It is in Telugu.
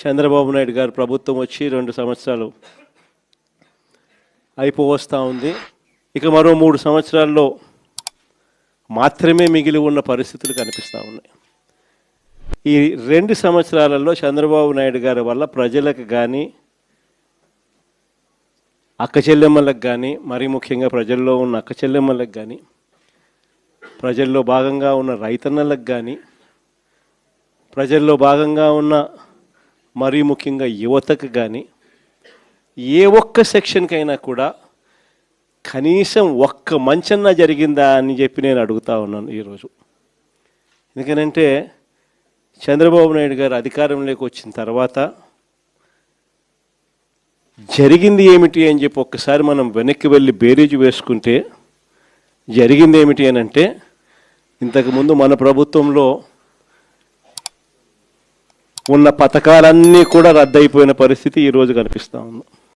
చంద్రబాబు నాయుడు గారు ప్రభుత్వం వచ్చి 2 సంవత్సరాలు అయిపోవస్తూ ఉంది. ఇక మరో 3 సంవత్సరాల్లో మాత్రమే మిగిలి ఉన్న పరిస్థితులు కనిపిస్తూ ఉన్నాయి. ఈ 2 సంవత్సరాలలో చంద్రబాబు నాయుడు గారి వల్ల ప్రజలకు కానీ, అక్క చెల్లెమ్మలకు కానీ, మరీ ముఖ్యంగా ప్రజల్లో ఉన్న అక్క చెల్లెమ్మలకు కానీ, ప్రజల్లో భాగంగా ఉన్న రైతన్నలకు కానీ, ప్రజల్లో భాగంగా ఉన్న మరీ ముఖ్యంగా యువతకు కానీ, ఏ ఒక్క సెక్షన్కైనా కూడా కనీసం ఒక్క మంచన్నా జరిగిందా అని చెప్పి నేను అడుగుతా ఉన్నాను ఈరోజు. ఎందుకనంటే చంద్రబాబు నాయుడు గారు అధికారంలోకి వచ్చిన తర్వాత జరిగింది ఏమిటి అని చెప్పి ఒక్కసారి మనం వెనక్కి వెళ్ళి బేరీజు వేసుకుంటే జరిగింది ఏమిటి అని అంటే, ఇంతకుముందు మన ప్రభుత్వంలో ఉన్న పథకాలన్నీ కూడా రద్దయిపోయిన పరిస్థితి ఈరోజు కనిపిస్తూ ఉంది.